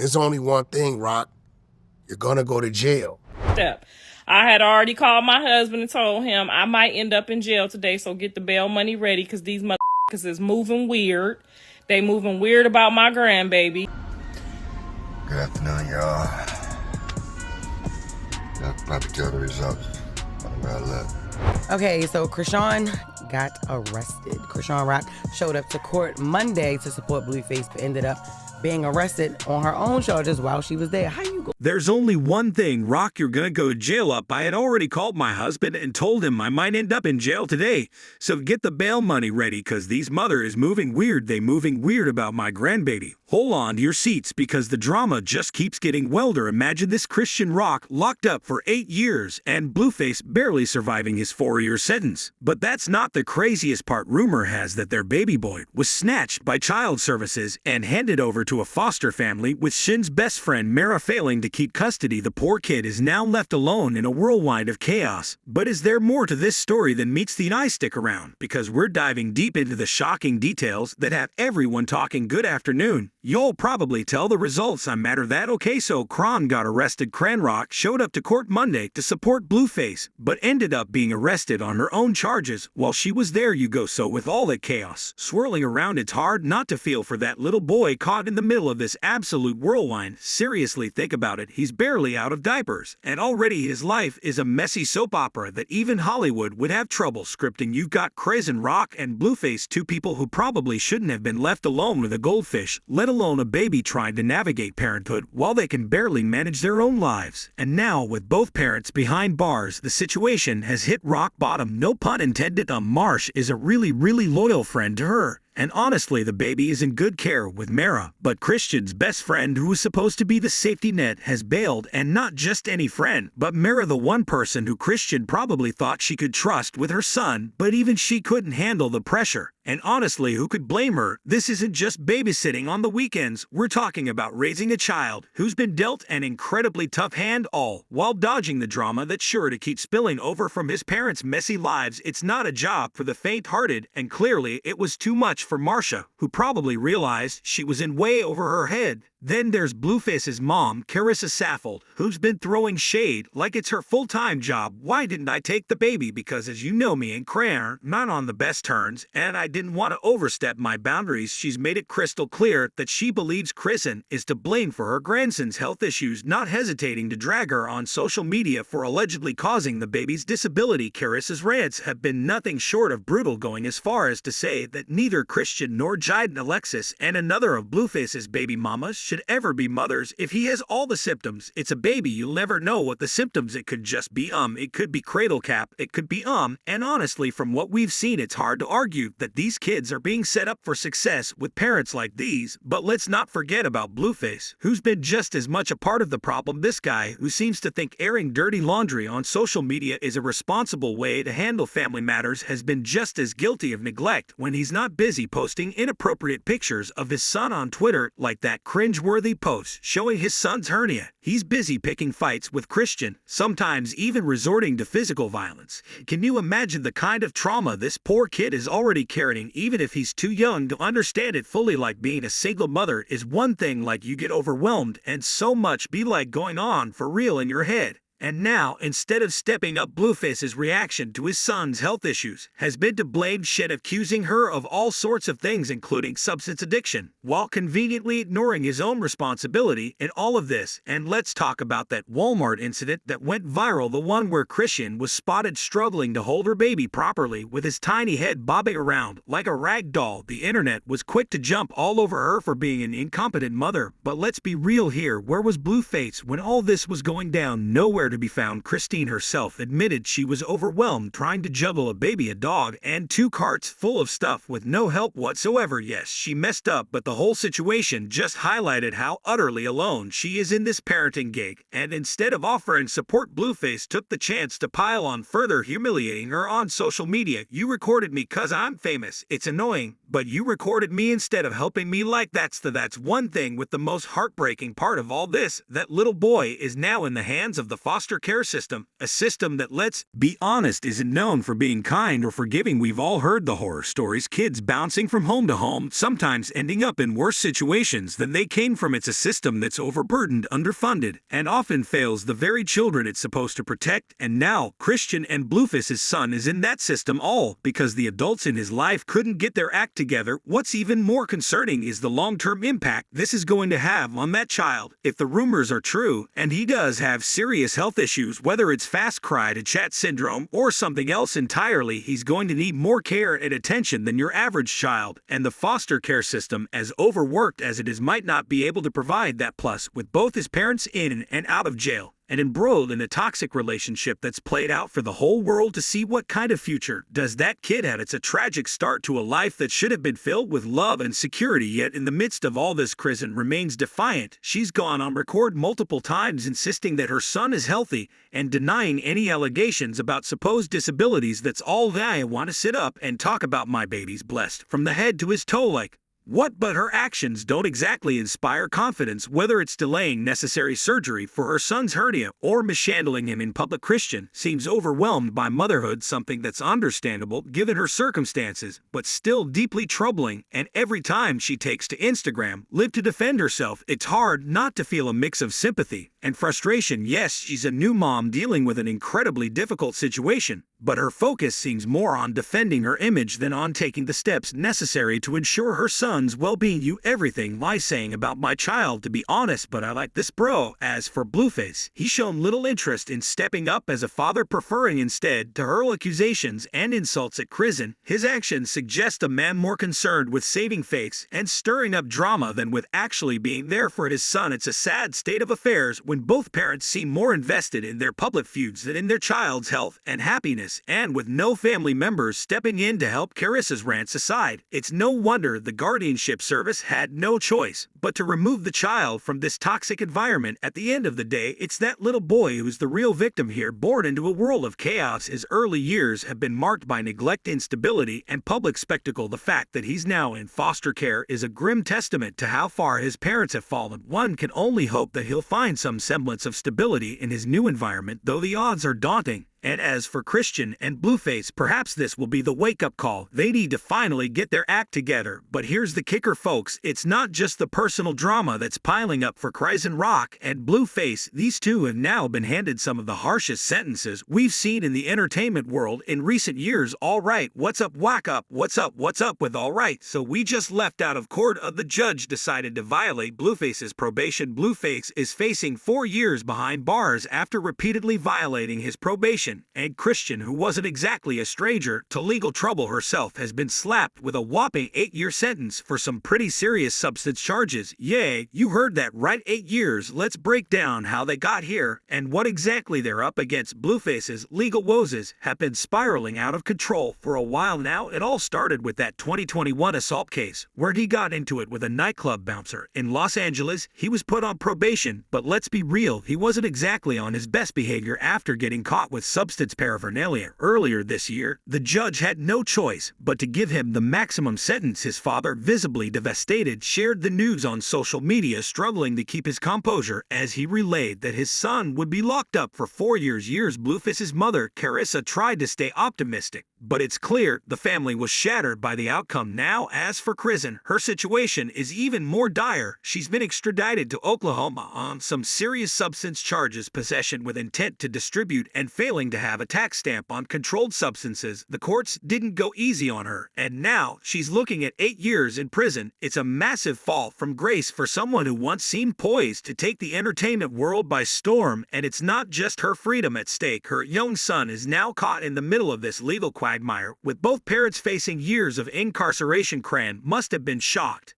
There's only one thing, Rock. You're gonna go to jail. Step. I had already called my husband and told him I might end up in jail today, so get the bail money ready because these motherfuckers is moving weird. They moving weird about my grandbaby. Good afternoon, y'all. Y'all can probably tell the results on where I left. Okay, so Chrisean got arrested. Chrisean Rock showed up to court Monday to support Blueface, but ended up being arrested on her own charges while she was there. How you go? There's only one thing, Rock, you're gonna go to jail up. I had already called my husband and told him I might end up in jail today. So get the bail money ready, cause these mother is moving weird. They moving weird about my grandbaby. Hold on to your seats because the drama just keeps getting wilder. Imagine this Chrisean Rock locked up for 8 years and Blueface barely surviving his 4-year sentence. But that's not the craziest part. Rumor has that their baby boy was snatched by child services and handed over to a foster family, with Shin's best friend Mara failing to keep custody. The poor kid is now left alone in a whirlwind of chaos. But is there more to this story than meets the eye? Stick around, because we're diving deep into the shocking details that have everyone talking. Good afternoon. You'll probably tell the results. I'm mad at that. Okay, so Kron got arrested. Chrisean Rock showed up to court Monday to support Blueface, but ended up being arrested on her own charges while she was there. You go. So with all that chaos swirling around, it's hard not to feel for that little boy caught in the middle of this absolute whirlwind. Seriously, think about it. He's barely out of diapers, and already his life is a messy soap opera that even Hollywood would have trouble scripting. You've got Chrisean Rock and Blueface, two people who probably shouldn't have been left alone with a goldfish, let alone a baby trying to navigate parenthood while they can barely manage their own lives. And now, with both parents behind bars, the situation has hit rock bottom. No pun intended. Marsh is a really loyal friend to her. And honestly, the baby is in good care with Mara. But Chrisean's best friend, who was supposed to be the safety net, has bailed. And not just any friend, but Mara, the one person who Chrisean probably thought she could trust with her son. But even she couldn't handle the pressure. And honestly, who could blame her? This isn't just babysitting on the weekends. We're talking about raising a child who's been dealt an incredibly tough hand, all while dodging the drama that's sure to keep spilling over from his parents' messy lives. It's not a job for the faint-hearted, and clearly it was too much for Marcia, who probably realized she was in way over her head. Then there's Blueface's mom, Carissa Saffold, who's been throwing shade like it's her full-time job. Why didn't I take the baby? Because as you know, me and Chrisean not on the best terms, and I didn't want to overstep my boundaries. She's made it crystal clear that she believes Chrisean is to blame for her grandson's health issues, not hesitating to drag her on social media for allegedly causing the baby's disability. Carissa's rants have been nothing short of brutal, going as far as to say that neither Chrisean nor Jaden Alexis and another of Blueface's baby mamas should ever be mothers. If he has all the symptoms, it's a baby. You'll never know what the symptoms. It could just be it could be cradle cap, it could be and honestly, from what we've seen, it's hard to argue that these kids are being set up for success with parents like these. But let's not forget about Blueface, who's been just as much a part of the problem. This guy who seems to think airing dirty laundry on social media is a responsible way to handle family matters has been just as guilty of neglect when he's not busy posting inappropriate pictures of his son on Twitter, like that cringe-worthy post showing his son's hernia. He's busy picking fights with Chrisean, sometimes even resorting to physical violence. Can you imagine the kind of trauma this poor kid is already carrying, even if he's too young to understand it fully? Like being a single mother is one thing, like you get overwhelmed and so much be like going on for real in your head. And now, instead of stepping up, Blueface's reaction to his son's health issues has been to blame Shed, accusing her of all sorts of things, including substance addiction, while conveniently ignoring his own responsibility in all of this. And let's talk about that Walmart incident that went viral, the one where Chrisean was spotted struggling to hold her baby properly with his tiny head bobbing around like a rag doll. The internet was quick to jump all over her for being an incompetent mother. But let's be real here. Where was Blueface when all this was going down? Nowhere to be found. Christine herself admitted she was overwhelmed trying to juggle a baby, a dog, and 2 carts full of stuff with no help whatsoever. Yes, she messed up, but the whole situation just highlighted how utterly alone she is in this parenting gig. And instead of offering support, Blueface took the chance to pile on, further humiliating her on social media. You recorded me 'cause I'm famous. It's annoying, but you recorded me instead of helping me. Like that's one thing. With the most heartbreaking part of all this, that little boy is now in the hands of the foster foster care system, a system that, let's be honest, isn't known for being kind or forgiving. We've all heard the horror stories, kids bouncing from home to home, sometimes ending up in worse situations than they came from. It's a system that's overburdened, underfunded, and often fails the very children it's supposed to protect. And now, Chrisean and Blueface's son is in that system, all because the adults in his life couldn't get their act together. What's even more concerning is the long-term impact this is going to have on that child. If the rumors are true, and he does have serious health issues, whether it's fast cry to chat syndrome or something else entirely, he's going to need more care and attention than your average child. And the foster care system, as overworked as it is, might not be able to provide that. Plus, with both his parents in and out of jail, and embroiled in a toxic relationship that's played out for the whole world to see, what kind of future does that kid have? It's a tragic start to a life that should have been filled with love and security. Yet in the midst of all this, Chrisean remains defiant. She's gone on record multiple times insisting that her son is healthy and denying any allegations about supposed disabilities. That's all that I want to sit up and talk about. My baby's blessed from the head to his toe. Like what? But her actions don't exactly inspire confidence, whether it's delaying necessary surgery for her son's hernia or mishandling him in public. Chrisean seems overwhelmed by motherhood, something that's understandable given her circumstances, but still deeply troubling. And every time she takes to Instagram Live to defend herself, it's hard not to feel a mix of sympathy and frustration. Yes, she's a new mom dealing with an incredibly difficult situation, but her focus seems more on defending her image than on taking the steps necessary to ensure her son's well-being. You everything lies saying about my child, to be honest, but I like this bro. As for Blueface, he's shown little interest in stepping up as a father, preferring instead to hurl accusations and insults at Chrisean. His actions suggest a man more concerned with saving face and stirring up drama than with actually being there for his son. It's a sad state of affairs when both parents seem more invested in their public feuds than in their child's health and happiness, and with no family members stepping in to help. Carissa's rants aside, it's no wonder the guardianship service had no choice but to remove the child from this toxic environment. At the end of the day, it's that little boy who's the real victim here, born into a world of chaos. His early years have been marked by neglect, instability, and public spectacle. The fact that he's now in foster care is a grim testament to how far his parents have fallen. One can only hope that he'll find some semblance of stability in his new environment, though the odds are daunting. And as for Chrisean and Blueface, perhaps this will be the wake-up call. They need to finally get their act together. But here's the kicker, folks. It's not just the personal drama that's piling up for Chrisean Rock and Blueface. These two have now been handed some of the harshest sentences we've seen in the entertainment world in recent years. All right, what's up, whack up? What's up with all right? So we just left out of court. The judge decided to violate Blueface's probation. Blueface is facing 4 years behind bars after repeatedly violating his probation. And Chrisean, who wasn't exactly a stranger to legal trouble herself, has been slapped with a whopping 8-year sentence for some pretty serious substance charges. Yay, you heard that right, 8 years. Let's break down how they got here and what exactly they're up against. Blueface's legal woes have been spiraling out of control for a while now. It all started with that 2021 assault case where he got into it with a nightclub bouncer in Los Angeles. He was put on probation, but let's be real, he wasn't exactly on his best behavior after getting caught with substance paraphernalia. Earlier this year, the judge had no choice but to give him the maximum sentence. His father, visibly devastated, shared the news on social media, struggling to keep his composure as he relayed that his son would be locked up for 4 years. Blueface's mother, Carissa, tried to stay optimistic, but it's clear the family was shattered by the outcome. Now, as for Chrisean, her situation is even more dire. She's been extradited to Oklahoma on some serious substance charges, possession with intent to distribute, and failing to have a tax stamp on controlled substances. The courts didn't go easy on her, and now she's looking at 8 years in prison. It's a massive fall from grace for someone who once seemed poised to take the entertainment world by storm. And it's not just her freedom at stake. Her young son is now caught in the middle of this legal quagmire, with both parents facing years of incarceration. Chrisean must have been shocked